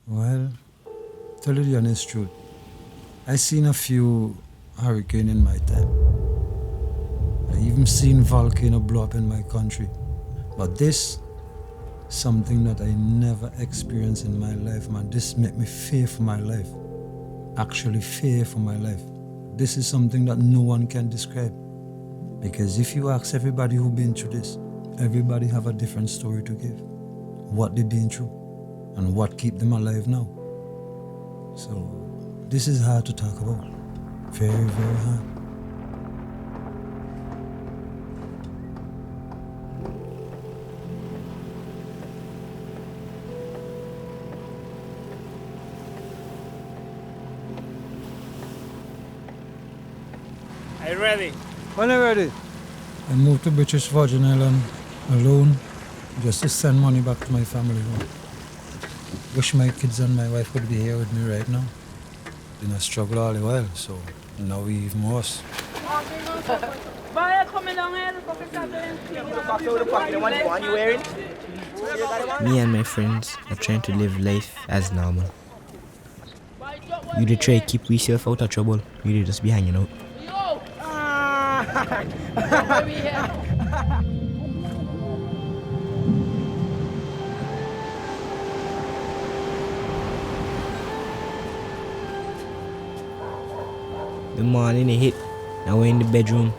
Well, tell you the honest truth, I seen a few hurricanes in my time. I even seen volcano blow up in my country. But this, something that I never experienced in my life, man. This made me fear for my life. Actually fear for my life. This is something that no one can describe. Because if you ask everybody who's been through this, everybody have a different story to give. What they've been through and what keep them alive now. So this is hard to talk about. Very, very hard. Are you ready? When I'm ready. I moved to British Virgin Island alone just to send money back to my family home. Wish my kids and my wife could be here with me right now. Been a struggle all the while, so now we even worse. Me and my friends are trying to live life as normal. You dey try keep yourself out of trouble, you dey just be hanging out. The morning it hit, now we're in the bedroom.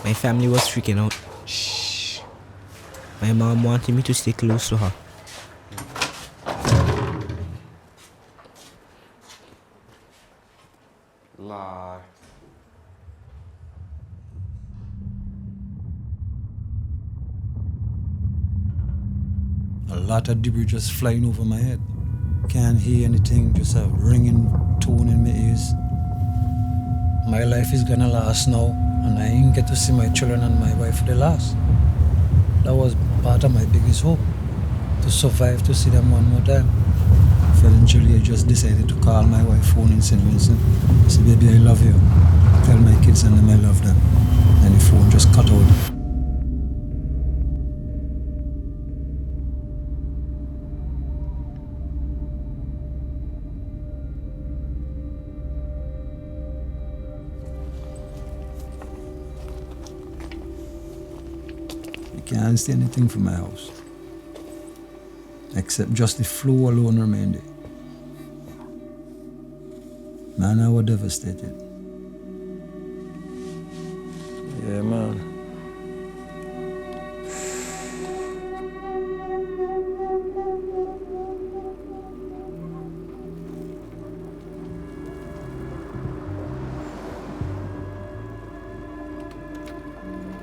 My family was freaking out. Shh. My mom wanted me to stay close to her. Lie. A lot of debris just flying over my head. Can't hear anything, just a ringing tone in my ears. My life is gonna last now, and I ain't get to see my children and my wife for the last. That was part of my biggest hope, to survive to see them one more time. Eventually, I just decided to call my wife phone in St. Vincent. I said, baby, I love you. Tell my kids and them I love them. And the phone just cut out. Can't see anything from my house, except just the floor alone remained there. Man, I was devastated. Yeah, man.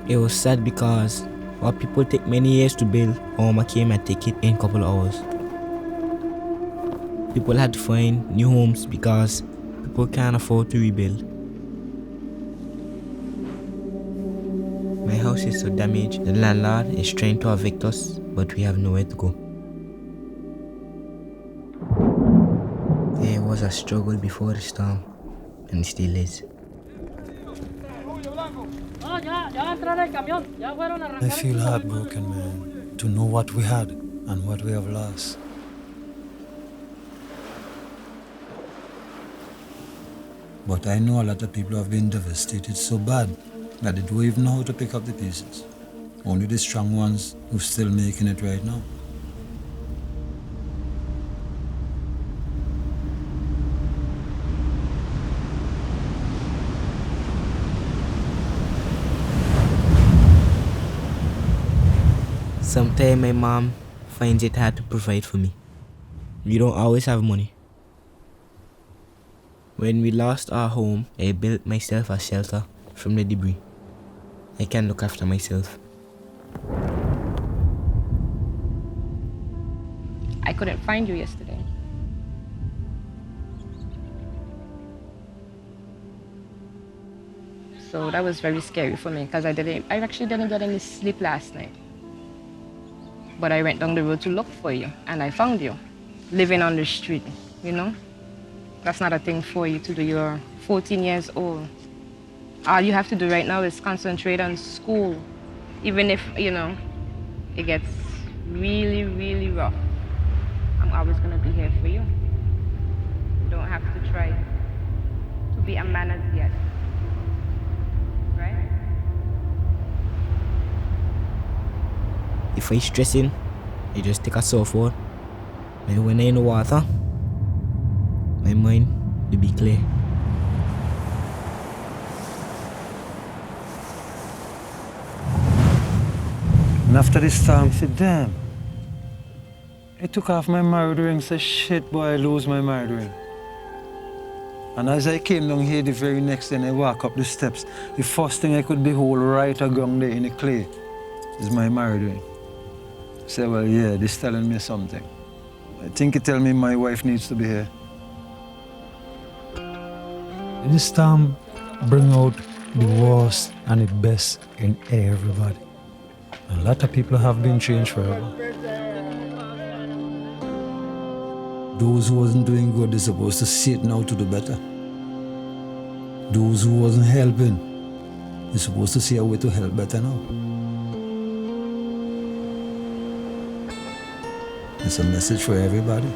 It was sad because what people take many years to build, Irma came and take it in a couple of hours. People had to find new homes because people can't afford to rebuild. My house is so damaged. The landlord is trying to evict us, but we have nowhere to go. There was a struggle before the storm, and it still is. I feel heartbroken, man, to know what we had and what we have lost. But I know a lot of people have been devastated so bad that they don't even know how to pick up the pieces. Only the strong ones who are still making it right now. Sometimes my mom finds it hard to provide for me. We don't always have money. When we lost our home, I built myself a shelter from the debris. I can look after myself. I couldn't find you yesterday. So that was very scary for me because I actually didn't get any sleep last night. But I went down the road to look for you, and I found you, living on the street, you know? That's not a thing for you to do. You're 14 years old. All you have to do right now is concentrate on school, even if, you know, it gets really, really rough. I'm always going to be here for you. You don't have to try to be a man as yet. Right? If I stressing, I just take a surfboard. And when I in the water, my mind will be clear. And after this time, I said, damn. I took off my married ring, said, shit, boy, I lose my married ring. And as I came down here the very next day and I walk up the steps, the first thing I could behold right around there in the clay is my married ring. I said, well, yeah, this telling me something. I think it tells me my wife needs to be here. This storm bring out the worst and the best in everybody. A lot of people have been changed forever. Those who wasn't doing good, they're supposed to see it now to do better. Those who wasn't helping, they're supposed to see a way to help better now. It's a message for everybody.